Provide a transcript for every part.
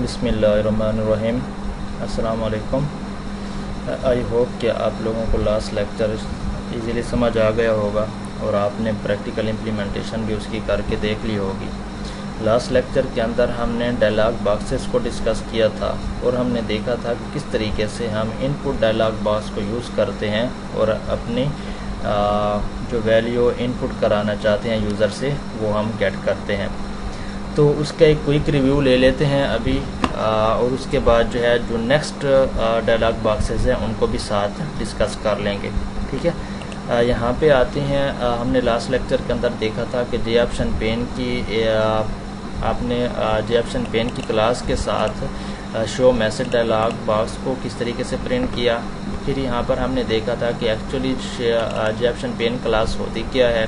बिस्मिल्लाहिर्रहमानिर्रहीम। अस्सलाम वालेकुम। आई होप कि आप लोगों को लास्ट लेक्चर इजीली समझ आ गया होगा और आपने प्रैक्टिकल इम्प्लीमेंटेशन भी उसकी करके देख ली होगी। लास्ट लेक्चर के अंदर हमने डायलॉग बॉक्सेस को डिस्कस किया था और हमने देखा था कि किस तरीके से हम इनपुट डायलॉग बॉक्स को यूज़ करते हैं और अपनी जो वैल्यू इनपुट कराना चाहते हैं यूज़र से वो हम गेट करते हैं। तो उसका एक क्विक रिव्यू ले लेते हैं अभी और उसके बाद जो है जो नेक्स्ट डायलॉग बॉक्सेस हैं उनको भी साथ डिस्कस कर लेंगे। ठीक है, यहाँ पे आते हैं। हमने लास्ट लेक्चर के अंदर देखा था कि जेएप्शन पेन की आपने जेएप्शन पेन की क्लास के साथ शो मैसेज डायलॉग बॉक्स को किस तरीके से प्रिंट किया। फिर यहाँ पर हमने देखा था कि एक्चुअली जेएप्शन पेन क्लास होती क्या है,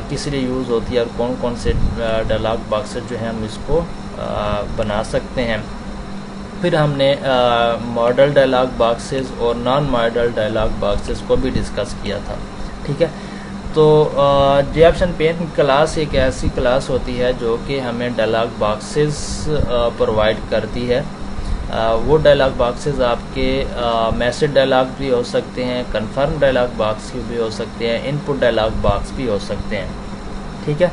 किस लिए यूज़ होती है और कौन कौन से डायलॉग बॉक्सेस जो हैं हम इसको बना सकते हैं। फिर हमने मॉडल डायलॉग बॉक्सेस और नॉन मॉडल डायलॉग बॉक्सेस को भी डिस्कस किया था। ठीक है, तो जेएप्शन पेन क्लास एक ऐसी क्लास होती है जो कि हमें डायलॉग बॉक्सेस प्रोवाइड करती है। वो डायलॉग बॉक्सेस आपके मैसेज डायलॉग भी हो सकते हैं, कन्फर्म डायलॉग बॉक्स भी हो सकते हैं, इनपुट डायलॉग बॉक्स भी हो सकते हैं। ठीक है,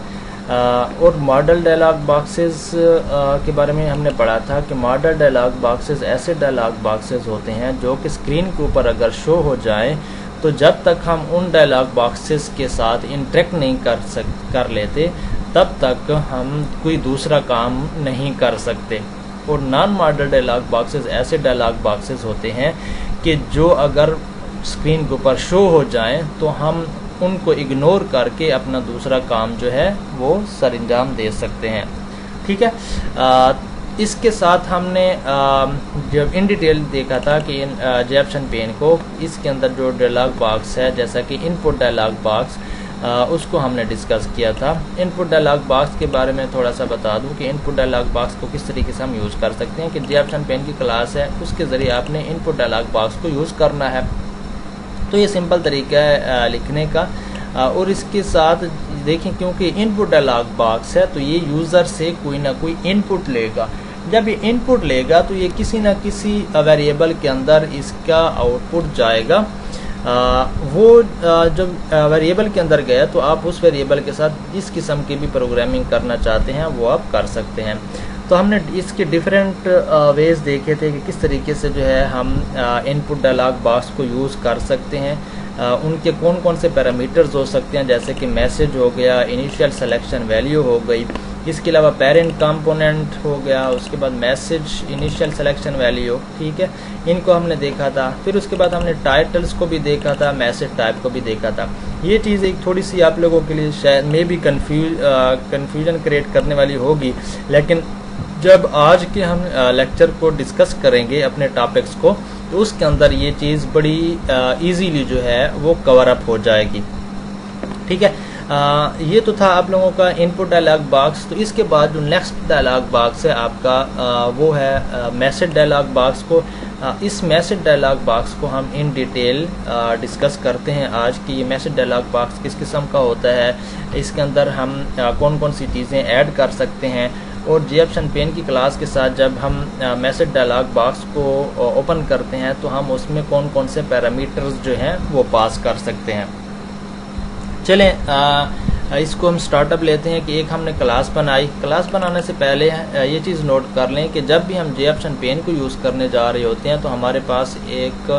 और मॉडल डायलॉग बॉक्सेस के बारे में हमने पढ़ा था कि मॉडल डायलॉग बॉक्सेस ऐसे डायलॉग बॉक्सेस होते हैं जो कि स्क्रीन के ऊपर अगर शो हो जाए तो जब तक हम उन डायलॉग बॉक्सेस के साथ इंटरेक्ट नहीं कर लेते तब तक हम कोई दूसरा काम नहीं कर सकते। और नॉन मॉडल डायलॉग बॉक्सेस ऐसे डायलॉग बॉक्सेस होते हैं कि जो अगर स्क्रीन के ऊपर शो हो जाएं तो हम उनको इग्नोर करके अपना दूसरा काम जो है वो सरअंजाम दे सकते हैं। ठीक है, इसके साथ हमने जब इन डिटेल देखा था कि जेएप्शन पेन को इसके अंदर जो डायलॉग बॉक्स है जैसा कि इनपुट डायलॉग बॉक्स उसको हमने डिस्कस किया था। इनपुट डायलॉग बॉक्स के बारे में थोड़ा सा बता दूं कि इनपुट डायलॉग बॉक्स को किस तरीके से हम यूज़ कर सकते हैं कि जेएप्शन पेन की क्लास है उसके ज़रिए आपने इनपुट डायलॉग बॉक्स को यूज़ करना है। तो ये सिंपल तरीका है लिखने का। और इसके साथ देखें क्योंकि इनपुट डायलॉग बॉक्स है तो ये यूज़र से कोई ना कोई इनपुट लेगा। जब ये इनपुट लेगा तो ये किसी न किसी वेरिएबल के अंदर इसका आउटपुट जाएगा। वो जब वेरिएबल के अंदर गया तो आप उस वेरिएबल के साथ जिस किस्म की भी प्रोग्रामिंग करना चाहते हैं वो आप कर सकते हैं। तो हमने इसके डिफरेंट वेज देखे थे कि किस तरीके से जो है हम इनपुट डायलॉग बॉक्स को यूज़ कर सकते हैं। उनके कौन कौन से पैरामीटर्स हो सकते हैं जैसे कि मैसेज हो गया, इनिशियल सिलेक्शन वैल्यू हो गई, इसके अलावा पेरेंट कंपोनेंट हो गया, उसके बाद मैसेज इनिशियल सिलेक्शन वैल्यू। ठीक है, इनको हमने देखा था। फिर उसके बाद हमने टाइटल्स को भी देखा था, मैसेज टाइप को भी देखा था। ये चीज़ एक थोड़ी सी आप लोगों के लिए शायद मे भी कन्फ्यूजन क्रिएट करने वाली होगी, लेकिन जब आज के हम लेक्चर को डिस्कस करेंगे अपने टॉपिक्स को तो उसके अंदर ये चीज़ बड़ी इजीली जो है वो कवर अप हो जाएगी। ठीक है, ये तो था आप लोगों का इनपुट डायलॉग बॉक्स। तो इसके बाद जो नेक्स्ट डायलॉग बॉक्स है आपका वो है मैसेज डायलॉग बॉक्स को। इस मैसेज डायलॉग बॉक्स को हम इन डिटेल डिस्कस करते हैं आज कि ये मैसेज डायलॉग बॉक्स किस किस्म का होता है, इसके अंदर हम कौन कौन सी चीज़ें ऐड कर सकते हैं और जेएप्शन पेन की क्लास के साथ जब हम मैसेज डायलॉग बॉक्स को ओपन करते हैं तो हम उसमें कौन कौन से पैरामीटर्स जो हैं वो पास कर सकते हैं। चलें इसको हम स्टार्टअप लेते हैं कि एक हमने क्लास बनाई। क्लास बनाने से पहले ये चीज़ नोट कर लें कि जब भी हम जेएप्शन पेन को यूज़ करने जा रहे होते हैं तो हमारे पास एक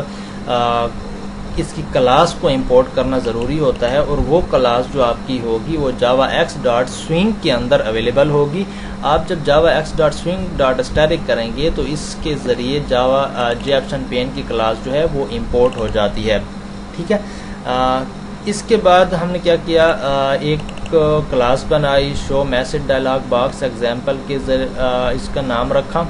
इसकी क्लास को इंपोर्ट करना ज़रूरी होता है और वो क्लास जो आपकी होगी वो javax.swing के अंदर अवेलेबल होगी। आप जब javax.swing.static करेंगे तो इसके ज़रिए जेएप्शन पेन की क्लास जो है वो इंपोर्ट हो जाती है। ठीक है, इसके बाद हमने क्या किया, एक क्लास बनाई show message dialogue box example के इसका नाम रखा।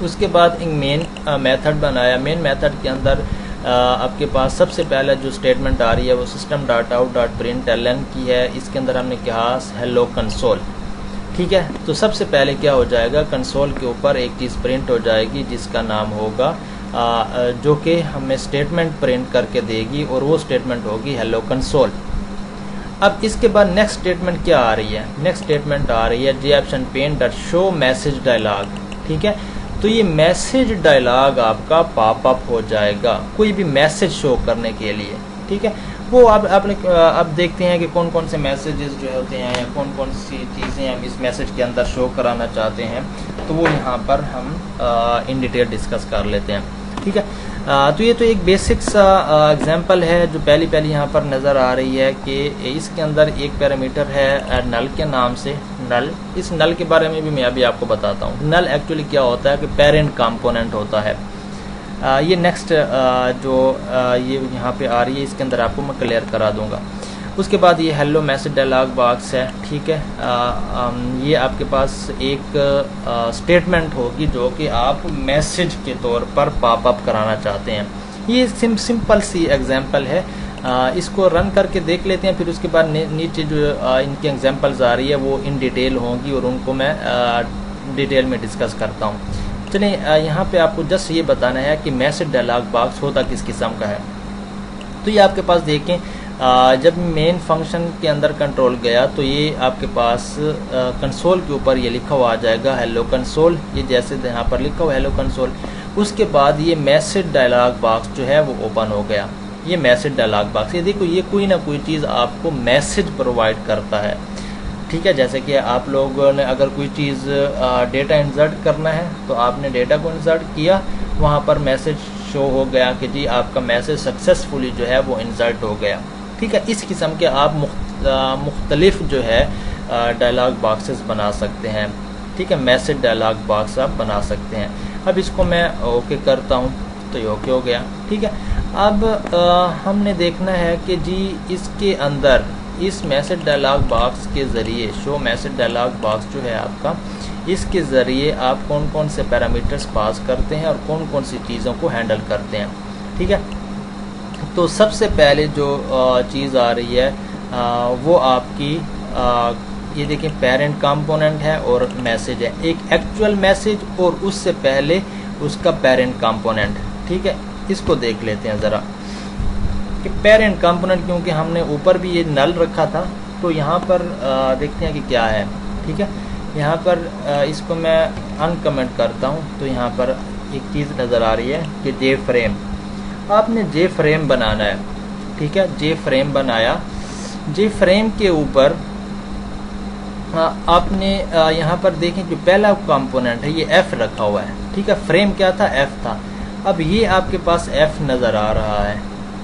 उसके बाद एक मेन मेथड बनाया। मेन मेथड के अंदर आपके पास सबसे पहले जो स्टेटमेंट आ रही है वो system.out.println की है। इसके अंदर हमने कहा हेलो कंसोल। ठीक है, तो सबसे पहले क्या हो जाएगा, कंसोल के ऊपर एक चीज़ प्रिंट हो जाएगी जिसका नाम होगा जो कि हमें स्टेटमेंट प्रिंट करके देगी और वो स्टेटमेंट होगी हेलो कंसोल। अब इसके बाद नेक्स्ट स्टेटमेंट क्या आ रही है, नेक्स्ट स्टेटमेंट आ रही है JOption pane dot show message dialog. ठीक है। तो ये मैसेज डायलॉग आपका पॉपअप हो जाएगा कोई भी मैसेज शो करने के लिए, ठीक है। वो अब देखते हैं कि कौन कौन से मैसेजेस जो होते हैं या कौन कौन सी चीज़ें हम इस मैसेज के अंदर शो कराना चाहते हैं, तो वो यहाँ पर हम इन डिटेल डिस्कस कर लेते हैं, ठीक है। तो ये तो एक बेसिक सा एग्जांपल है जो पहली यहाँ पर नज़र आ रही है कि इसके अंदर एक पैरामीटर है नल के नाम से, नल। इस नल के बारे में भी मैं अभी आपको बताता हूँ। नल एक्चुअली क्या होता है कि पेरेंट कंपोनेंट होता है। ये नेक्स्ट ये यहाँ पे आ रही है, इसके अंदर आपको मैं क्लियर करा दूंगा। उसके बाद ये हेलो मैसेज डायलॉग बॉक्स है, ठीक है। ये आपके पास एक स्टेटमेंट होगी जो कि आप मैसेज के तौर पर पॉपअप कराना चाहते हैं। ये सिंपल सी एग्जांपल है। इसको रन करके देख लेते हैं, फिर उसके बाद नीचे जो इनकी एग्जांपल्स आ रही है वो इन डिटेल होंगी और उनको मैं डिटेल में डिस्कस करता हूँ। चलिए यहाँ पे आपको जस्ट ये बताना है कि मैसेज डायलॉग बॉक्स होता किस किस्म का है। तो ये आपके पास देखें, जब मेन फंक्शन के अंदर कंट्रोल गया तो ये आपके पास कंसोल के ऊपर ये लिखा हुआ आ जाएगा हेलो कंसोल, ये जैसे यहाँ पर लिखा हुआ हेलो कंसोल। उसके बाद ये मैसेज डायलॉग बॉक्स जो है वो ओपन हो गया। ये मैसेज डायलॉग बॉक्स, ये देखो ये कोई ना कोई चीज़ आपको मैसेज प्रोवाइड करता है, ठीक है। जैसे कि आप लोगों ने अगर कोई चीज़ डेटा इंसर्ट करना है तो आपने डेटा को इंसर्ट किया, वहाँ पर मैसेज शो हो गया कि जी आपका मैसेज सक्सेसफुली जो है वो इंसर्ट हो गया, ठीक है। इस किस्म के आप मुख्तलिफ जो है डायलॉग बॉक्सेस बना सकते हैं, ठीक है। मैसेज डायलॉग बॉक्स आप बना सकते हैं। अब इसको मैं ओके करता हूँ तो ये ओके हो गया, ठीक है। अब हमने देखना है कि जी इसके अंदर इस मैसेज डायलॉग बॉक्स के ज़रिए शो मैसेज डायलॉग बॉक्स जो है आपका, इसके ज़रिए आप कौन कौन से पैरामीटर्स पास करते हैं और कौन कौन सी चीज़ों को हैंडल करते हैं, ठीक है। तो सबसे पहले जो चीज़ आ रही है वो आपकी ये देखिए पेरेंट कंपोनेंट है और मैसेज है, एक एक्चुअल मैसेज और उससे पहले उसका पेरेंट कंपोनेंट, ठीक है। इसको देख लेते हैं ज़रा कि पेरेंट कंपोनेंट, क्योंकि हमने ऊपर भी ये नल रखा था तो यहाँ पर देखते हैं कि क्या है, ठीक है। यहाँ पर इसको मैं अनकमेंट करता हूँ तो यहाँ पर एक चीज़ नज़र आ रही है कि जे फ्रेम, आपने जे फ्रेम बनाना है, ठीक है। जे फ्रेम बनाया, जे फ्रेम के ऊपर आपने यहाँ पर देखें जो पहला कंपोनेंट है ये एफ रखा हुआ है, ठीक है। फ्रेम क्या था, एफ था। अब ये आपके पास एफ नज़र आ रहा है,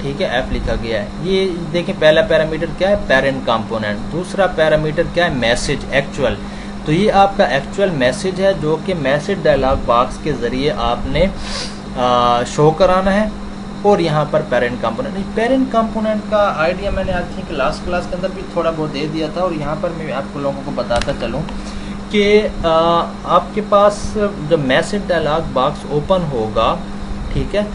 ठीक है, एफ लिखा गया है। ये देखें पहला पैरामीटर क्या है, पेरेंट कंपोनेंट। दूसरा पैरामीटर क्या है, मैसेज एक्चुअल। तो ये आपका एक्चुअल मैसेज है जो कि मैसेज डायलॉग बॉक्स के ज़रिए आपने शो कराना है। और यहाँ पर पेरेंट कंपोनेंट, पेरेंट कंपोनेंट का आइडिया मैंने आई थिंक लास्ट क्लास के अंदर भी थोड़ा बहुत दे दिया था और यहाँ पर मैं आपको लोगों को बताता चलूँ कि आपके पास जब मैसेज डायलॉग बॉक्स ओपन होगा, ठीक है,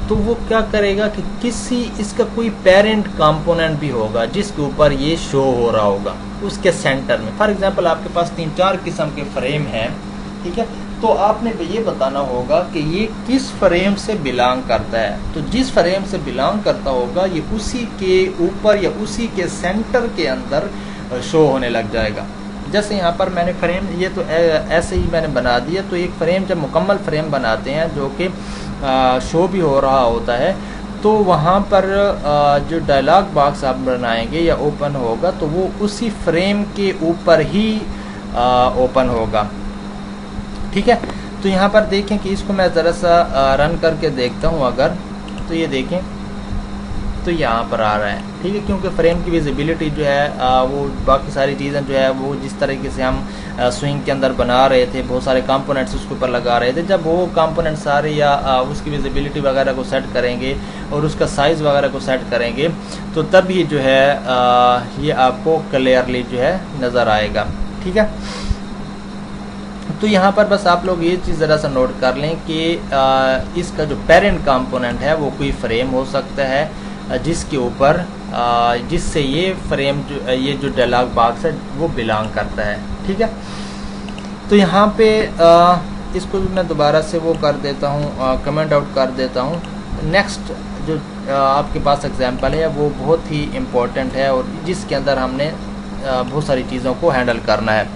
तो वो क्या करेगा कि किसी इसका कोई पेरेंट कंपोनेंट भी होगा जिसके ऊपर ये शो हो रहा होगा उसके सेंटर में। फॉर एग्जांपल आपके पास 3-4 किस्म के फ्रेम हैं, ठीक है। तो आपने ये बताना होगा कि ये किस फ्रेम से बिलोंग करता है। तो जिस फ्रेम से बिलोंग करता होगा ये उसी के ऊपर या उसी के सेंटर के अंदर शो होने लग जाएगा। जैसे यहाँ पर मैंने फ्रेम ये तो ऐसे ही मैंने बना दिया। तो एक फ्रेम जब मुकम्मल फ्रेम बनाते हैं जो कि शो भी हो रहा होता है, तो वहाँ पर जो डायलॉग बॉक्स आप बनाएंगे या ओपन होगा तो वो उसी फ्रेम के ऊपर ही ओपन होगा, ठीक है। तो यहाँ पर देखें कि इसको मैं ज़रा सा रन करके देखता हूँ अगर, तो ये देखें तो यहाँ पर आ रहा है, ठीक है, क्योंकि फ्रेम की विजिबिलिटी जो है वो बाकी सारी चीज़ें जो है वो जिस तरीके से हम स्विंग के अंदर बना रहे थे, बहुत सारे कंपोनेंट्स उसके ऊपर लगा रहे थे, जब वो कंपोनेंट सारे या उसकी विजिबिलिटी वगैरह को सेट करेंगे और उसका साइज़ वगैरह को सेट करेंगे तो तभी जो है ये आपको क्लियरली जो है नज़र आएगा, ठीक है। तो यहाँ पर बस आप लोग ये चीज़ ज़रा सा नोट कर लें कि इसका जो पेरेंट कंपोनेंट है वो कोई फ्रेम हो सकता है जिसके ऊपर जिससे ये फ्रेम ये जो डायलॉग बॉक्स है वो बिलोंग करता है, ठीक है। तो यहाँ पे इसको मैं दोबारा से वो कर देता हूँ, कमेंट आउट कर देता हूँ। नेक्स्ट जो आपके पास एग्जांपल है वो बहुत ही इम्पोर्टेंट है और जिसके अंदर हमने बहुत सारी चीज़ों को हैंडल करना है।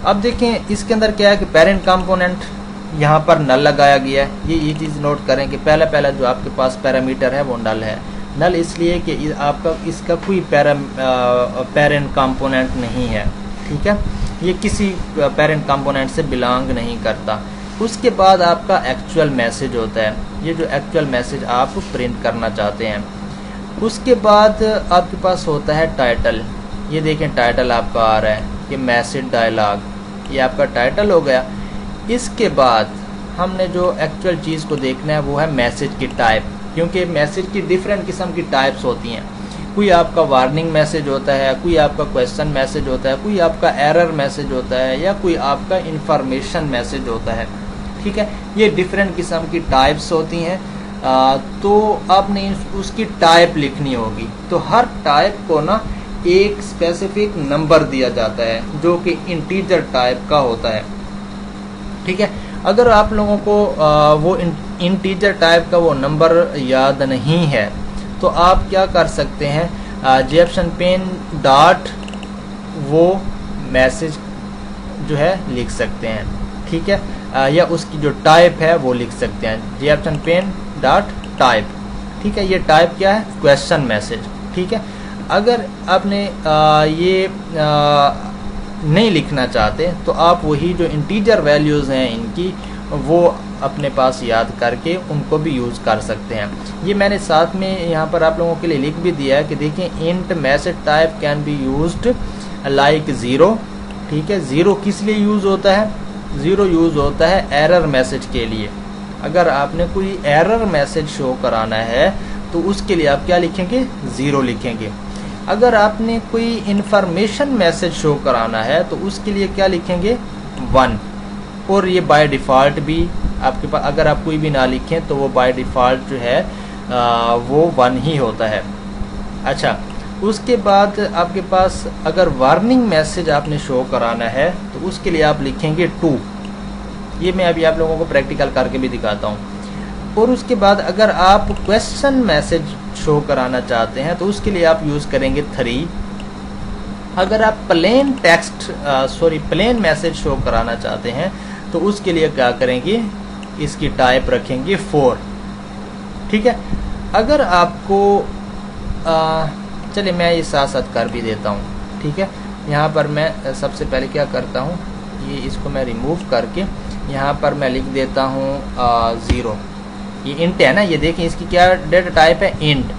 अब देखें इसके अंदर क्या है कि पेरेंट कंपोनेंट यहाँ पर नल लगाया गया है। ये चीज़ नोट करें कि पहला जो आपके पास पैरामीटर है वो नल है। नल इसलिए कि आपका इसका कोई पेरेंट कंपोनेंट नहीं है, ठीक है, ये किसी पेरेंट कंपोनेंट से बिलोंग नहीं करता। उसके बाद आपका एक्चुअल मैसेज होता है, ये जो एक्चुअल मैसेज आप प्रिंट करना चाहते हैं। उसके बाद आपके पास होता है टाइटल। ये देखें टाइटल आपका आ रहा है, ये मैसेज डायलॉग, ये आपका टाइटल हो गया। इसके बाद हमने जो एक्चुअल चीज़ को देखना है वो है मैसेज की टाइप, क्योंकि मैसेज की डिफरेंट किस्म की टाइप्स होती हैं। कोई आपका वार्निंग मैसेज होता है, कोई आपका क्वेश्चन मैसेज होता है, कोई आपका एरर मैसेज होता है, या कोई आपका इंफॉर्मेशन मैसेज होता है, ठीक है। ये डिफरेंट किस्म की टाइप्स होती हैं। तो आपने उसकी टाइप लिखनी होगी। तो हर टाइप को ना एक स्पेसिफिक नंबर दिया जाता है जो कि इंटीजर टाइप का होता है, ठीक है। अगर आप लोगों को वो इंटीजर टाइप का वो नंबर याद नहीं है तो आप क्या कर सकते हैं, JFSonPen डॉट वो मैसेज जो है लिख सकते हैं, ठीक है, या उसकी जो टाइप है वो लिख सकते हैं, JFSonPen डॉट टाइप, ठीक है। ये टाइप क्या है, क्वेश्चन मैसेज, ठीक है। अगर आपने ये नहीं लिखना चाहते तो आप वही जो इंटीजर वैल्यूज़ हैं इनकी वो अपने पास याद करके उनको भी यूज़ कर सकते हैं। ये मैंने साथ में यहाँ पर आप लोगों के लिए लिख भी दिया है कि देखें int message type can be used like zero, ठीक है। ज़ीरो किस लिए यूज़ होता है, ज़ीरो यूज़ होता है एरर मैसेज के लिए। अगर आपने कोई एरर मैसेज शो कराना है तो उसके लिए आप क्या लिखेंगे, ज़ीरो लिखेंगे। अगर आपने कोई इंफॉर्मेशन मैसेज शो कराना है तो उसके लिए क्या लिखेंगे, 1। और ये बाय डिफ़ॉल्ट भी आपके पास, अगर आप कोई भी ना लिखें तो वो बाय डिफ़ॉल्ट जो है वो 1 ही होता है। अच्छा, उसके बाद आपके पास अगर वार्निंग मैसेज आपने शो कराना है तो उसके लिए आप लिखेंगे 2। ये मैं अभी आप लोगों को प्रैक्टिकल करके भी दिखाता हूँ। और उसके बाद अगर आप क्वेश्चन मैसेज शो कराना चाहते हैं तो उसके लिए आप यूज़ करेंगे 3। अगर आप प्लेन मैसेज शो कराना चाहते हैं तो उसके लिए क्या करेंगे, इसकी टाइप रखेंगे 4, ठीक है। अगर आपको चलिए मैं ये साथ साथ कर भी देता हूँ, ठीक है। यहाँ पर मैं सबसे पहले क्या करता हूँ, ये इसको मैं रिमूव करके यहाँ पर मैं लिख देता हूँ 0। ये इंट है ना, ये देखें इसकी क्या डेटा टाइप है, इंट,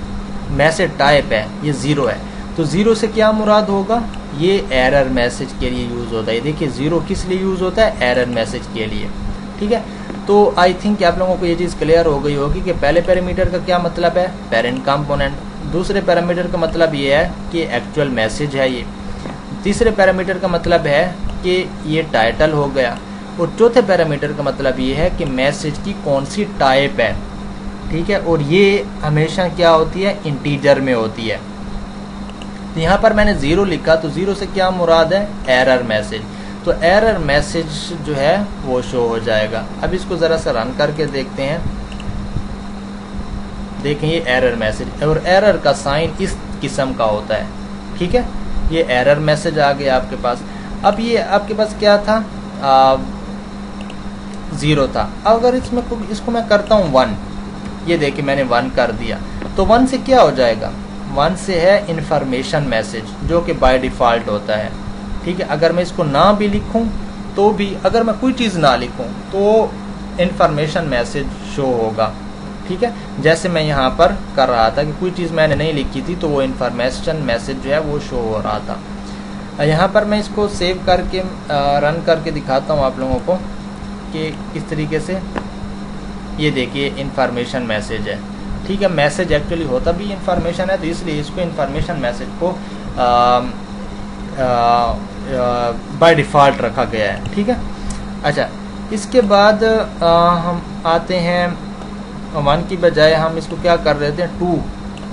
मैसेज टाइप है, ये 0 है। तो 0 से क्या मुराद होगा, ये एरर मैसेज के लिए यूज़ होता है। देखिए 0 किस लिए यूज़ होता है, एरर मैसेज के लिए, ठीक है। तो आई थिंक आप लोगों को ये चीज़ क्लियर हो गई होगी कि पहले पैरामीटर का क्या मतलब है, पेरेंट कंपोनेंट। दूसरे पैरामीटर का मतलब ये है कि एक्चुअल मैसेज है ये। तीसरे पैरामीटर का मतलब है कि ये टाइटल हो गया। और चौथे पैरामीटर का मतलब ये है कि मैसेज की कौन सी टाइप है, ठीक है। और ये हमेशा क्या होती है, इंटीजर में होती है। तो यहाँ पर मैंने 0 लिखा, तो 0 से क्या मुराद है, एरर मैसेज। तो एरर मैसेज जो है वो शो हो जाएगा। अब इसको ज़रा सा रन करके देखते हैं। देखें ये एरर मैसेज, और एरर का साइन इस किस्म का होता है, ठीक है। ये एरर मैसेज आ गया आपके पास। अब ये आपके पास क्या था, 0 था। अगर इसको मैं करता हूँ 1, ये देखिए मैंने 1 कर दिया, तो 1 से क्या हो जाएगा, 1 से है इंफॉर्मेशन मैसेज जो कि बाय डिफ़ॉल्ट होता है, ठीक है। अगर मैं इसको ना भी लिखूं तो भी, अगर मैं कोई चीज़ ना लिखूं तो इंफॉर्मेशन मैसेज शो होगा, ठीक है। जैसे मैं यहाँ पर कर रहा था कि कोई चीज़ मैंने नहीं लिखी थी तो वो इंफॉर्मेशन मैसेज जो है वो शो हो रहा था। यहाँ पर मैं इसको सेव करके रन करके दिखाता हूँ आप लोगों को कि किस तरीके से। ये देखिए इंफॉर्मेशन मैसेज है, ठीक है। मैसेज एक्चुअली होता भी इंफॉर्मेशन है, तो इसलिए इसको इंफॉर्मेशन मैसेज को बाय डिफ़ॉल्ट रखा गया है, ठीक है। अच्छा, इसके बाद हम आते हैं 1 की बजाय हम इसको क्या कर देते हैं,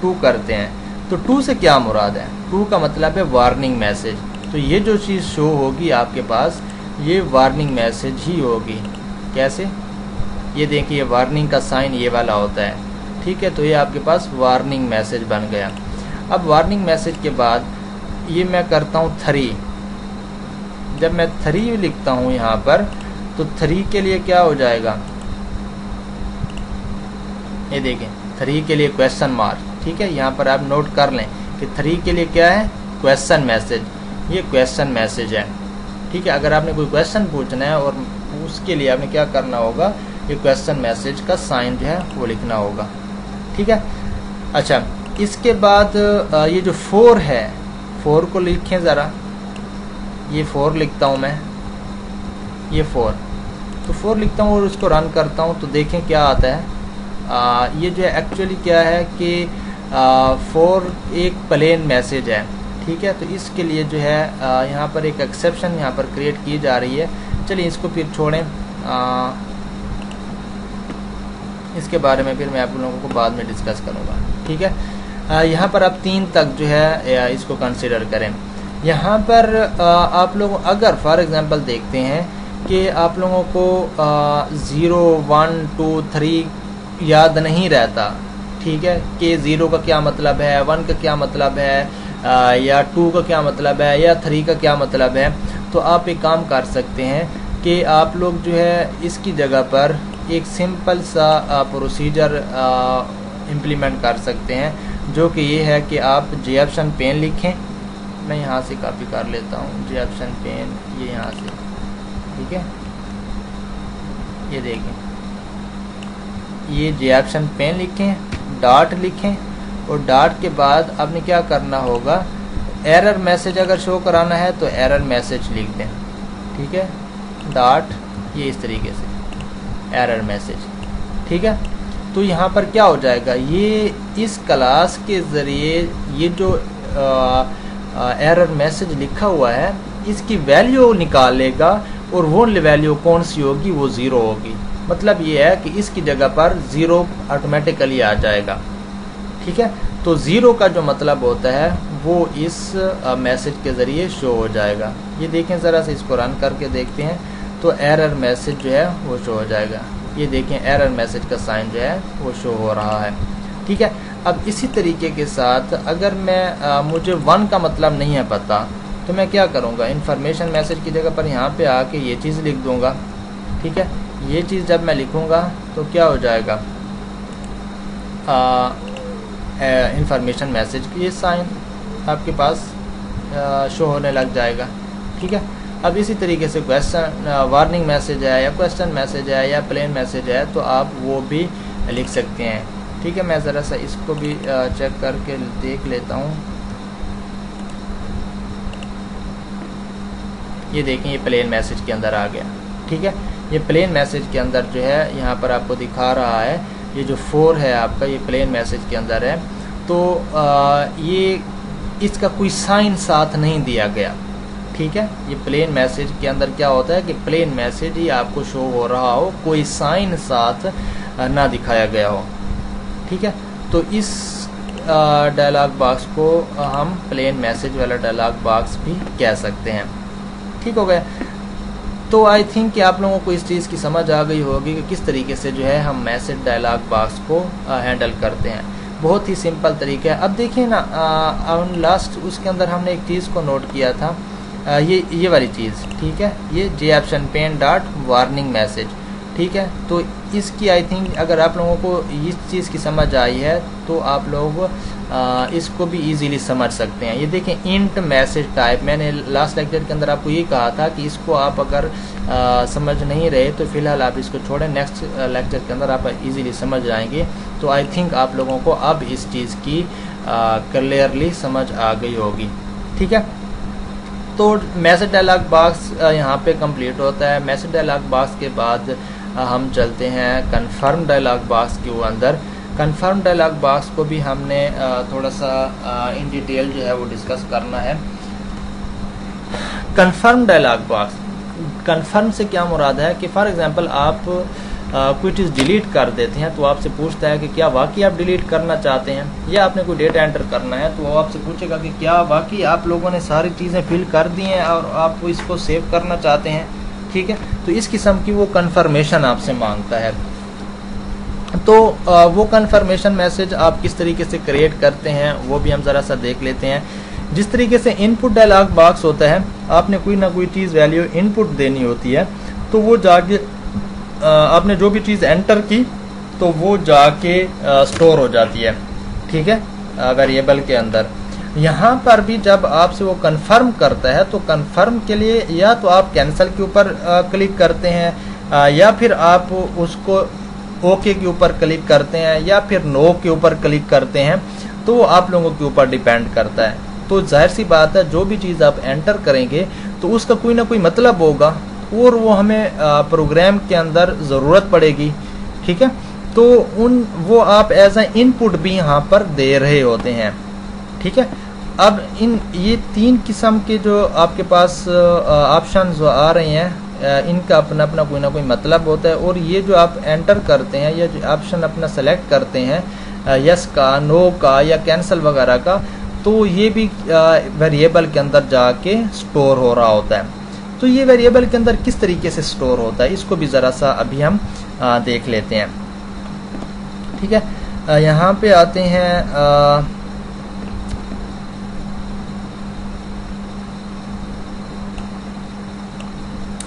2 करते हैं। तो 2 से क्या मुराद है, 2 का मतलब है वार्निंग मैसेज। तो ये जो चीज़ शो होगी आपके पास, ये वार्निंग मैसेज ही होगी। कैसे, ये देखिए वार्निंग का साइन ये वाला होता है, ठीक है। तो ये आपके पास वार्निंग मैसेज बन गया। अब वार्निंग मैसेज के बाद ये मैं करता हूँ 3, जब मैं 3 लिखता हूँ यहाँ पर, तो 3 के लिए क्या हो जाएगा, ये देखें 3 के लिए क्वेश्चन मार्क, ठीक है। यहाँ पर आप नोट कर लें कि 3 के लिए क्या है, क्वेश्चन मैसेज, ये क्वेश्चन मैसेज है, ठीक है। अगर आपने कोई क्वेश्चन पूछना है और उसके लिए आपने क्या करना होगा, ये क्वेश्चन मैसेज का साइन जो है वो लिखना होगा, ठीक है। अच्छा, इसके बाद ये जो 4 है, 4 को लिखें ज़रा, ये 4 लिखता हूँ मैं, ये 4, तो 4 लिखता हूँ और उसको रन करता हूँ, तो देखें क्या आता है। ये जो है एक्चुअली क्या है कि 4 एक प्लेन मैसेज है, ठीक है। तो इसके लिए जो है यहाँ पर एक एक्सेप्शन यहाँ पर क्रिएट की जा रही है। चलिए इसको फिर छोड़ें, इसके बारे में फिर मैं आप लोगों को बाद में डिस्कस करूँगा, ठीक है। यहाँ पर आप 3 तक जो है इसको कंसिडर करें। यहाँ पर आप लोग अगर फॉर एग्जांपल देखते हैं कि आप लोगों को 0, 1, 2, 3 याद नहीं रहता, ठीक है, कि 0 का क्या मतलब है, 1 का क्या मतलब है, या 2 का क्या मतलब है, या 3 का क्या मतलब है, तो आप एक काम कर सकते हैं कि आप लोग जो है इसकी जगह पर एक सिंपल सा प्रोसीजर इम्प्लीमेंट कर सकते हैं, जो कि ये है कि आप जेएप्शन पेन लिखें। मैं यहाँ से कॉपी कर लेता हूँ जेएप्शन पेन, ये यहाँ से, ठीक है, ये देखें, ये जेएप्शन पेन लिखें, डॉट लिखें, और डॉट के बाद आपने क्या करना होगा, एरर मैसेज अगर शो कराना है तो एरर मैसेज लिख दें, ठीक है, डॉट, ये इस तरीके से एरर मैसेज, ठीक है। तो यहाँ पर क्या हो जाएगा, ये इस क्लास के ज़रिए ये जो एरर मैसेज लिखा हुआ है इसकी वैल्यू निकालेगा, और वो वैल्यू कौन सी होगी, वो 0 होगी। मतलब ये है कि इसकी जगह पर 0 ऑटोमेटिकली आ जाएगा, ठीक है। तो 0 का जो मतलब होता है वो इस मैसेज के ज़रिए शो हो जाएगा। ये देखें ज़रा से, इसको रन करके देखते हैं, तो एरर मैसेज जो है वो शो हो जाएगा। ये देखें एरर मैसेज का साइन जो है वो शो हो रहा है, ठीक है। अब इसी तरीके के साथ अगर मैं मुझे 1 का मतलब नहीं है पता, तो मैं क्या करूँगा, इन्फॉर्मेशन मैसेज की जगह पर यहाँ पे आके ये चीज़ लिख दूँगा, ठीक है। ये चीज़ जब मैं लिखूँगा तो क्या हो जाएगा, इन्फॉर्मेशन मैसेज की ये साइन आपके पास शो होने लग जाएगा, ठीक है। अब इसी तरीके से क्वेश्चन वार्निंग मैसेज है, या क्वेश्चन मैसेज है, या प्लेन मैसेज है, तो आप वो भी लिख सकते हैं, ठीक है। मैं ज़रा सा इसको भी चेक करके देख लेता हूँ। ये देखें, ये प्लेन मैसेज के अंदर आ गया, ठीक है। ये प्लेन मैसेज के अंदर जो है यहाँ पर आपको दिखा रहा है, ये जो 4 है आपका, ये प्लेन मैसेज के अंदर है। तो ये इसका कोई साइन साथ नहीं दिया गया, ठीक है। ये प्लेन मैसेज के अंदर क्या होता है कि प्लेन मैसेज ही आपको शो हो रहा हो, कोई साइन साथ ना दिखाया गया हो, ठीक है। तो इस डायलॉग बॉक्स को हम प्लेन मैसेज वाला डायलॉग बॉक्स भी कह सकते हैं, ठीक हो गया। तो आई थिंक कि आप लोगों को इस चीज़ की समझ आ गई होगी कि किस तरीके से जो है हम मैसेज डायलॉग बॉक्स को हैंडल करते हैं। बहुत ही सिंपल तरीका है। अब देखिए ना, लास्ट उसके अंदर हमने एक चीज़ को नोट किया था, ये वाली चीज़, ठीक है, ये जेएप्शन पेन डॉट वार्निंग मैसेज, ठीक है। तो इसकी आई थिंक अगर आप लोगों को इस चीज़ की समझ आई है तो आप लोग इसको भी इजीली समझ सकते हैं। ये देखें, इंट मैसेज टाइप, मैंने लास्ट लेक्चर के अंदर आपको ये कहा था कि इसको आप अगर समझ नहीं रहे तो फिलहाल आप इसको छोड़ें, नेक्स्ट लेक्चर के अंदर आप इजीली समझ जाएंगे। तो आई थिंक आप लोगों को अब इस चीज़ की क्लियरली समझ आ गई होगी, ठीक है। तो मैसेज डायलॉग बॉक्स यहाँ पे कंप्लीट होता है। मैसेज डायलॉग बॉक्स के बाद हम चलते हैं कन्फर्म डायलॉग बॉक्स के अंदर। कन्फर्म डायलॉग बॉक्स को भी हमने थोड़ा सा इन डिटेल जो है वो डिस्कस करना है। कन्फर्म डायलॉग बॉक्स, कन्फर्म से क्या मुराद है कि फॉर एग्जांपल आप कोई चीज़ डिलीट कर देते हैं तो आपसे पूछता है कि क्या वाकई आप डिलीट करना चाहते हैं, या आपने कोई डेटा एंटर करना है तो वो आपसे पूछेगा कि क्या वाकई आप लोगों ने सारी चीज़ें फिल कर दी हैं और आप इसको सेव करना चाहते हैं, ठीक है। तो इस किस्म की वो कन्फर्मेशन आपसे मांगता है। तो वो कन्फर्मेशन मैसेज आप किस तरीके से क्रिएट करते हैं वो भी हम ज़रा सा देख लेते हैं। जिस तरीके से इनपुट डायलॉग बॉक्स होता है, आपने कोई ना कोई चीज़ वैल्यू इनपुट देनी होती है, तो वो जाके आपने जो भी चीज़ एंटर की तो वो जाके स्टोर हो जाती है, ठीक है, वेरिएबल के अंदर। यहाँ पर भी जब आपसे वो कंफर्म करता है तो कंफर्म के लिए या तो आप कैंसिल के ऊपर क्लिक करते हैं या फिर आप उसको ओके के ऊपर क्लिक करते हैं या फिर नो के ऊपर क्लिक करते हैं, तो वो आप लोगों के ऊपर डिपेंड करता है। तो जाहिर सी बात है, जो भी चीज़ आप एंटर करेंगे तो उसका कोई ना कोई मतलब होगा और वो हमें प्रोग्राम के अंदर ज़रूरत पड़ेगी, ठीक है। तो वो आप एज ए इनपुट भी यहाँ पर दे रहे होते हैं, ठीक है। अब ये 3 किस्म के जो आपके पास ऑप्शन आ रहे हैं, इनका अपना अपना कोई ना कोई मतलब होता है। और ये जो आप एंटर करते हैं या जो ऑप्शन अपना सेलेक्ट करते हैं, यस का, नो का या कैंसिल वगैरह का, तो ये भी वेरिएबल के अंदर जाके स्टोर हो रहा होता है। तो ये वेरिएबल के अंदर किस तरीके से स्टोर होता है, इसको भी ज़रा सा अभी हम देख लेते हैं, ठीक है। यहाँ पे आते हैं,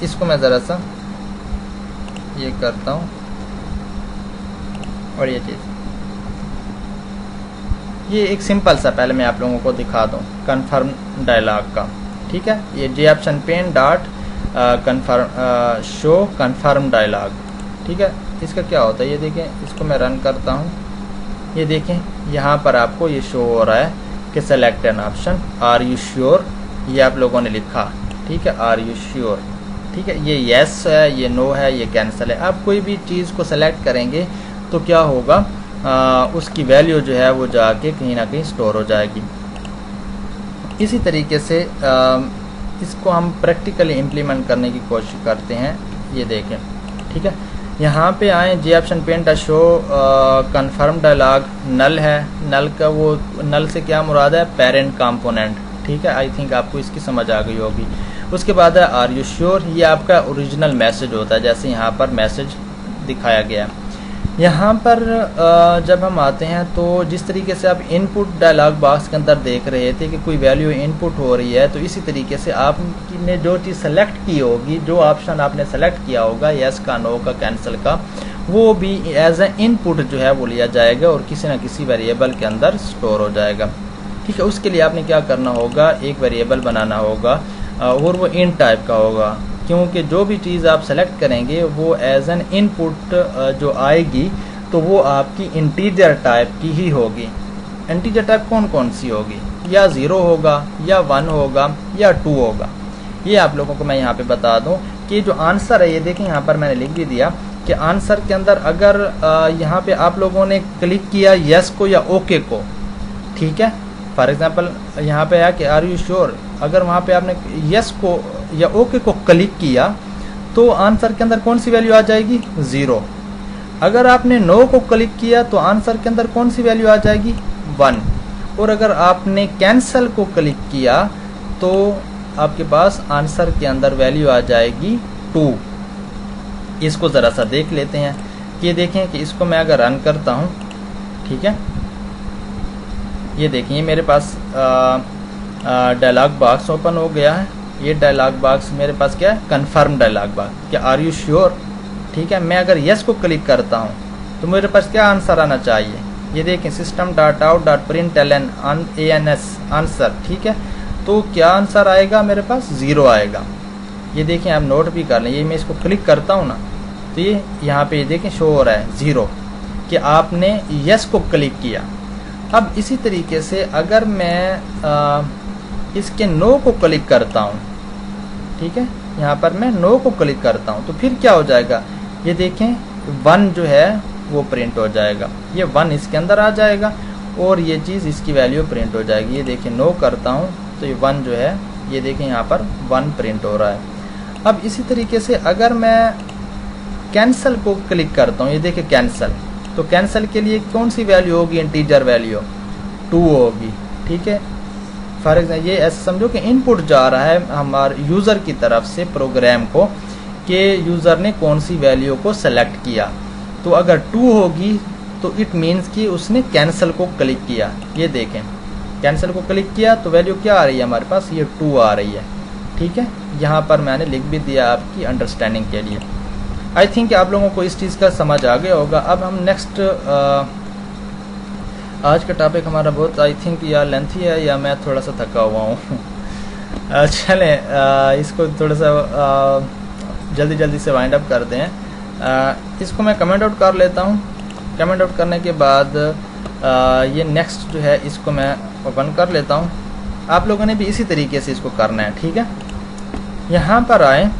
इसको मैं ज़रा सा ये करता हूँ और ये चीज़, ये एक सिंपल सा पहले मैं आप लोगों को दिखा दूँ कन्फर्म डायलॉग का, ठीक है। ये JOption pane dot confirm show confirm dialog, ठीक है। इसका क्या होता है, ये देखें, इसको मैं रन करता हूँ, ये देखें यहाँ पर आपको ये शो हो रहा है कि select an option, are you sure, ये आप लोगों ने लिखा, ठीक है, आर यू श्योर, ठीक है। ये यस है, ये नो है, ये कैंसिल है। आप कोई भी चीज़ को सेलेक्ट करेंगे तो क्या होगा, उसकी वैल्यू जो है वो जाके कहीं ना कहीं स्टोर हो जाएगी। इसी तरीके से इसको हम प्रैक्टिकली इम्प्लीमेंट करने की कोशिश करते हैं, ये देखें, ठीक है। यहाँ पे आए, JOption pane dot show confirm dialog null है, नल का वो नल से क्या मुराद है, पेरेंट कंपोनेंट, ठीक है। आई थिंक आपको इसकी समझ आ गई होगी। उसके बाद है आर यू श्योर, ये आपका ओरिजिनल मैसेज होता है, जैसे यहाँ पर मैसेज दिखाया गया है। यहाँ पर जब हम आते हैं तो जिस तरीके से आप इनपुट डायलॉग बॉक्स के अंदर देख रहे थे कि कोई वैल्यू इनपुट हो रही है, तो इसी तरीके से आपने जो चीज़ सेलेक्ट की होगी, जो ऑप्शन आपने सेलेक्ट किया होगा, यस का, नो का, कैंसिल का, वो भी एज ए इनपुट जो है वो लिया जाएगा और किसी न किसी वेरिएबल के अंदर स्टोर हो जाएगा, ठीक है। उसके लिए आपने क्या करना होगा, एक वेरिएबल बनाना होगा और वो इन टाइप का होगा, क्योंकि जो भी चीज़ आप सेलेक्ट करेंगे वो एज एन इनपुट जो आएगी तो वो आपकी इंटीजर टाइप की ही होगी। इंटीजर टाइप कौन कौन सी होगी, या 0 होगा, या 1 होगा, या 2 होगा। ये आप लोगों को मैं यहाँ पे बता दूँ कि जो आंसर है, ये देखें यहाँ पर मैंने लिख भी दिया कि आंसर के अंदर अगर यहाँ पे आप लोगों ने क्लिक किया यस को या ओके को, ठीक है। फॉर एग्जांपल यहाँ पे है कि आर यू श्योर, अगर वहाँ पे आपने यस को या ओके को क्लिक किया तो आंसर के अंदर कौन सी वैल्यू आ जाएगी, 0। अगर आपने नो को क्लिक किया तो आंसर के अंदर कौन सी वैल्यू आ जाएगी, 1। और अगर आपने कैंसिल को क्लिक किया तो आपके पास आंसर के अंदर वैल्यू आ जाएगी 2। इसको ज़रा सा देख लेते हैं। ये देखें कि इसको मैं अगर रन करता हूँ, ठीक है, ये देखिए मेरे पास डायलॉग बॉक्स ओपन हो गया है। ये डायलॉग बॉक्स मेरे पास क्या है, कन्फर्म डायलॉग बॉक्स, क्या आर यू श्योर, ठीक है। मैं अगर यस को क्लिक करता हूँ तो मेरे पास क्या आंसर आना चाहिए, ये देखें, system dot out dot print ans answer, ठीक है। तो क्या आंसर आएगा, मेरे पास 0 आएगा। ये देखें, आप नोट भी कर लें, ये मैं इसको क्लिक करता हूँ ना तो ये यहाँ पे ये देखें शो हो रहा है 0 कि आपने यस को क्लिक किया। अब इसी तरीके से अगर मैं इसके नो को क्लिक करता हूँ, ठीक है, यहाँ पर मैं नो को क्लिक करता हूँ तो फिर क्या हो जाएगा, ये देखें 1 जो है वो प्रिंट हो जाएगा, ये 1 इसके अंदर आ जाएगा और ये चीज़ इसकी वैल्यू प्रिंट हो जाएगी। ये देखें नो करता हूँ तो ये 1 जो है, ये देखें यहाँ पर 1 प्रिंट हो रहा है। अब इसी तरीके से अगर मैं कैंसिल को क्लिक करता हूँ, ये देखें कैंसिल, तो कैंसिल के लिए कौन सी वैल्यू होगी, इंटीजर वैल्यू 2 होगी, ठीक है। फॉर एग्जाम्पल ये ऐसा समझो कि इनपुट जा रहा है हमारे यूज़र की तरफ से प्रोग्राम को कि यूज़र ने कौन सी वैल्यू को सेलेक्ट किया। तो अगर 2 होगी तो इट मीन्स कि उसने कैंसिल को क्लिक किया। ये देखें कैंसिल को क्लिक किया तो वैल्यू क्या आ रही है हमारे पास, ये 2 आ रही है। ठीक है, यहाँ पर मैंने लिख भी दिया आपकी अंडरस्टैंडिंग के लिए। आई थिंक आप लोगों को इस चीज़ का समझ आ गया होगा। अब हम नेक्स्ट, आज का टॉपिक हमारा बहुत आई थिंक या लेंथी है या मैं थोड़ा सा थका हुआ हूँ। चलें इसको थोड़ा सा जल्दी जल्दी से वाइंड अप करते हैं। इसको मैं कमेंट आउट कर लेता हूँ। कमेंट आउट करने के बाद ये नेक्स्ट जो है इसको मैं ओपन कर लेता हूँ। आप लोगों ने भी इसी तरीके से इसको करना है। ठीक है, यहाँ पर आए,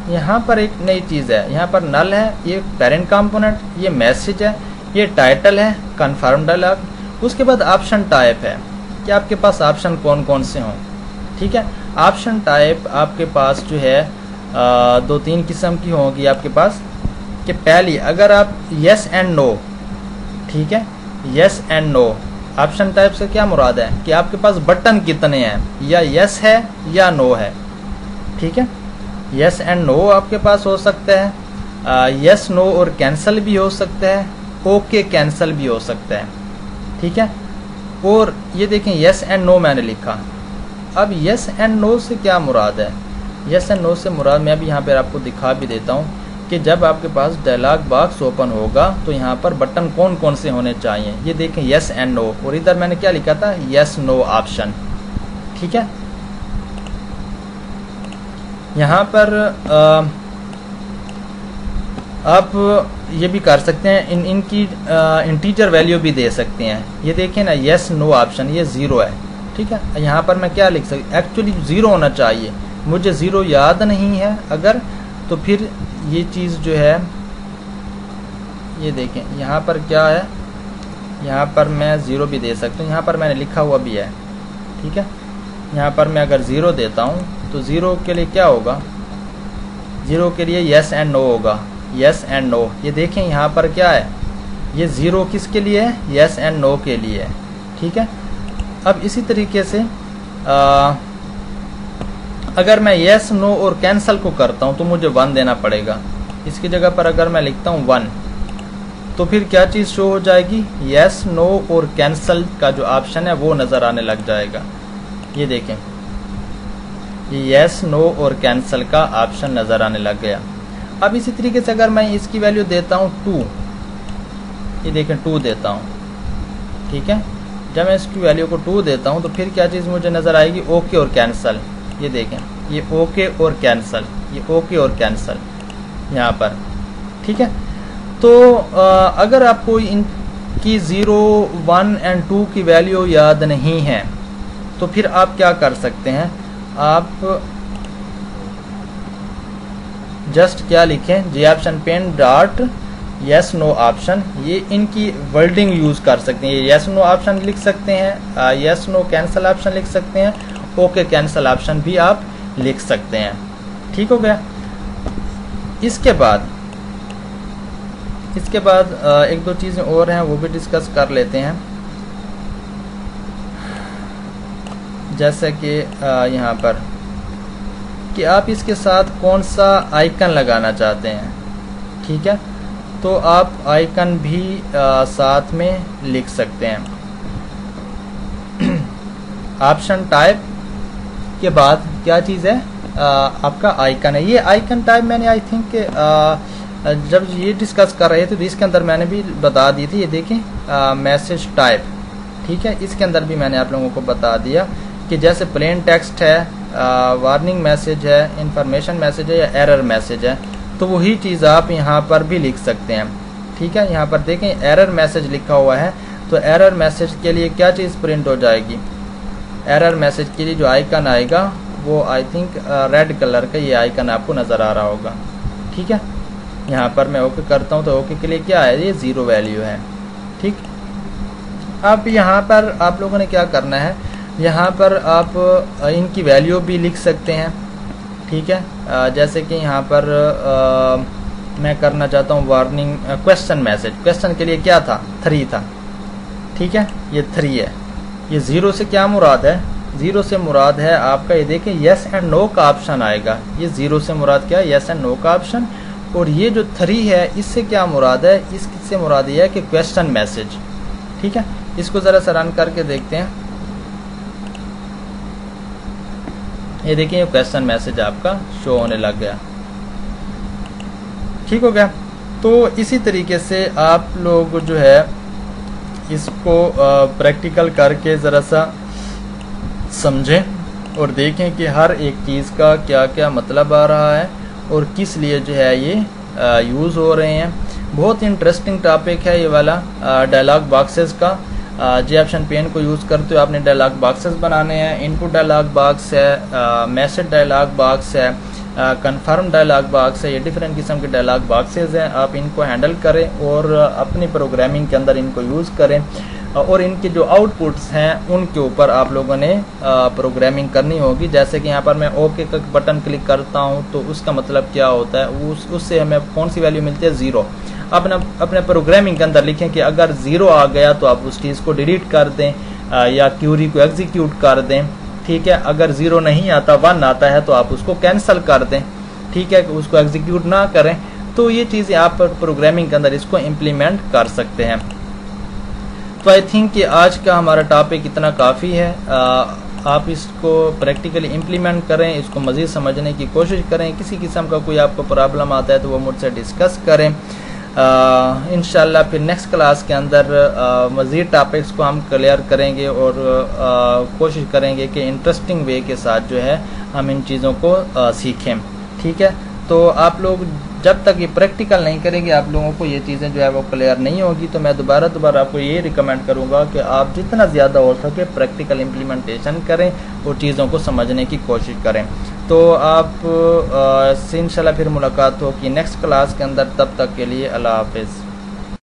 यहाँ पर एक नई चीज़ है, यहाँ पर नल है, ये पेरेंट कंपोनेंट, ये मैसेज है, ये टाइटल है, कन्फर्म डायलॉग। उसके बाद ऑप्शन टाइप है कि आपके पास ऑप्शन कौन कौन से हों। ठीक है, ऑप्शन टाइप आपके पास जो है 2-3 किस्म की होगी आपके पास। कि पहली, अगर आप येस एंड नो, ठीक है, yes and no, option type से क्या मुराद है कि आपके पास बटन कितने हैं, या येस है या नो है। ठीक है, येस एंड नो आपके पास हो सकता है, येस नो और कैंसिल भी हो सकता है, ओके कैंसिल भी हो सकता है। ठीक है, और ये देखें येस एंड नो मैंने लिखा। अब येस एंड नो से क्या मुराद है, येस एंड नो से मुराद मैं भी यहाँ पर आपको दिखा भी देता हूँ कि जब आपके पास डायलॉग बॉक्स ओपन होगा तो यहाँ पर बटन कौन कौन से होने चाहिए। ये देखें येस एंड नो, और इधर मैंने क्या लिखा था, येस नो ऑप्शन। ठीक है, यहाँ पर आप ये भी कर सकते हैं, इनकी इंटीजर वैल्यू भी दे सकते हैं। ये देखें ना, येस नो ऑप्शन, ये 0 है। ठीक है, यहाँ पर मैं क्या लिख सकता, एक्चुअली 0 होना चाहिए, मुझे 0 याद नहीं है अगर, तो फिर ये चीज़ जो है, ये देखें यहाँ पर क्या है, यहाँ पर मैं 0 भी दे सकता हूँ, यहाँ पर मैंने लिखा हुआ भी है। ठीक है, यहाँ पर मैं अगर 0 देता हूँ तो 0 के लिए क्या होगा, 0 के लिए येस एंड नो होगा, येस एंड नो। ये देखें यहाँ पर क्या है, ये 0 किसके लिए है, येस एंड नो के लिए है। ठीक है, अब इसी तरीके से अगर मैं येस नो और कैंसिल को करता हूं तो मुझे 1 देना पड़ेगा। इसकी जगह पर अगर मैं लिखता हूं 1, तो फिर क्या चीज़ शो हो जाएगी, येस नो और कैंसिल का जो ऑप्शन है वो नज़र आने लग जाएगा। ये देखें, ये येस नो और कैंसिल का ऑप्शन नज़र आने लग गया। अब इसी तरीके से अगर मैं इसकी वैल्यू देता हूँ 2, ये देखें 2 देता हूँ। ठीक है, जब मैं इसकी वैल्यू को 2 देता हूँ तो फिर क्या चीज़ मुझे नज़र आएगी, ओके और कैंसिल। ये देखें, ये ओके और कैंसिल, ये ओके और कैंसिल यहाँ पर। ठीक है, तो अगर आपको इनकी 0, 1 एंड 2 की वैल्यू याद नहीं है तो फिर आप क्या कर सकते हैं, आप जस्ट क्या लिखें, J option pane dot yes no option, ये इनकी वर्डिंग यूज़ कर सकते हैं। ये येस नो ऑप्शन लिख सकते हैं, येस नो कैंसिल ऑप्शन लिख सकते हैं, ओके कैंसिल ऑप्शन भी आप लिख सकते हैं। ठीक हो गया। इसके बाद एक दो चीज़ें और हैं, वो भी डिस्कस कर लेते हैं। जैसे कि यहाँ पर कि आप इसके साथ कौन सा आइकन लगाना चाहते हैं। ठीक है, तो आप आइकन भी साथ में लिख सकते हैं। ऑप्शन टाइप के बाद क्या चीज़ है, आपका आइकन है। ये आइकन टाइप मैंने आई थिंक जब ये डिस्कस कर रहे थे तो इसके अंदर मैंने भी बता दी थी। ये देखें मैसेज टाइप, ठीक है, इसके अंदर भी मैंने आप लोगों को बता दिया कि जैसे प्लेन टेक्स्ट है, वार्निंग मैसेज है, इंफॉर्मेशन मैसेज है या एरर मैसेज है, तो वही चीज़ आप यहाँ पर भी लिख सकते हैं। ठीक है, यहाँ पर देखें एरर मैसेज लिखा हुआ है, तो एरर मैसेज के लिए क्या चीज़ प्रिंट हो जाएगी, एरर मैसेज के लिए जो आइकन आएगा वो आई थिंक रेड कलर का ये आइकन आपको नज़र आ रहा होगा। ठीक है, यहाँ पर मैं ओके करता हूँ तो ओके के लिए क्या है, ये 0 वैल्यू है। ठीक, अब यहाँ पर आप लोगों ने क्या करना है, यहाँ पर आप इनकी वैल्यू भी लिख सकते हैं। ठीक है, जैसे कि यहाँ पर मैं करना चाहता हूँ वार्निंग क्वेश्चन मैसेज, क्वेश्चन के लिए क्या था, 3 था। ठीक है, ये 3 है। ये 0 से क्या मुराद है, 0 से मुराद है आपका, ये देखें येस एंड नो का ऑप्शन आएगा। ये 0 से मुराद क्या है, येस एंड नो का ऑप्शन। और ये जो 3 है इससे क्या मुराद है, इससे मुराद ये है कि क्वेश्चन मैसेज। ठीक है, इसको ज़रा सा रन करके देखते हैं। ये देखिए क्वेश्चन मैसेज आपका शो होने लग गया। ठीक हो गया। तो इसी तरीके से आप लोग जो है इसको प्रैक्टिकल करके ज़रा सा समझें और देखें कि हर एक चीज़ का क्या क्या मतलब आ रहा है और किस लिए जो है ये यूज़ हो रहे हैं। बहुत इंटरेस्टिंग टॉपिक है ये वाला डायलॉग बॉक्सेस का। Goption पेन को यूज़ करते हुए आपने डायलॉग बॉक्सेस बनाने हैं। इनपुट डायलॉग बॉक्स है, मैसेज डायलॉग बॉक्स है, कन्फर्म डायलॉग बॉक्स है। ये डिफरेंट किस्म के डायलॉग बॉक्सेस हैं। आप इनको हैंडल करें और अपनी प्रोग्रामिंग के अंदर इनको यूज़ करें और इनके जो आउटपुट्स हैं उनके ऊपर आप लोगों ने प्रोग्रामिंग करनी होगी। जैसे कि यहाँ पर मैं ओके का बटन क्लिक करता हूँ तो उसका मतलब क्या होता है, उससे हमें कौन सी वैल्यू मिलती है, 0। अपने प्रोग्रामिंग के अंदर लिखें कि अगर 0 आ गया तो आप उस चीज़ को डिलीट कर दें या क्यूरी को एग्जीक्यूट कर दें। ठीक है, अगर 0 नहीं आता, 1 आता है तो आप उसको कैंसिल कर दें। ठीक है, उसको एग्जीक्यूट ना करें। तो ये चीज़ें आप प्रोग्रामिंग के अंदर इसको इम्प्लीमेंट कर सकते हैं। तो आई थिंक कि आज का हमारा टॉपिक इतना काफ़ी है। आप इसको प्रैक्टिकली इम्प्लीमेंट करें, इसको मज़ीद समझने की कोशिश करें। किसी किस्म का कोई आपको प्रॉब्लम आता है तो वो मुझसे डिस्कस करें। इंशाल्लाह फिर नेक्स्ट क्लास के अंदर मज़ीद टॉपिक्स को हम क्लियर करेंगे और कोशिश करेंगे कि इंटरेस्टिंग वे के साथ जो है हम इन चीज़ों को सीखें। ठीक है, तो आप लोग जब तक ये प्रैक्टिकल नहीं करेंगे आप लोगों को ये चीज़ें जो है वो क्लियर नहीं होगी। तो मैं दोबारा आपको ये रिकमेंड करूँगा कि आप जितना ज़्यादा हो सके प्रैक्टिकल इम्प्लीमेंटेशन करें और चीज़ों को समझने की कोशिश करें। तो आप से इंशाल्लाह फिर मुलाकात होगी नेक्स्ट क्लास के अंदर। तब तक के लिए अल्लाह हाफिज़।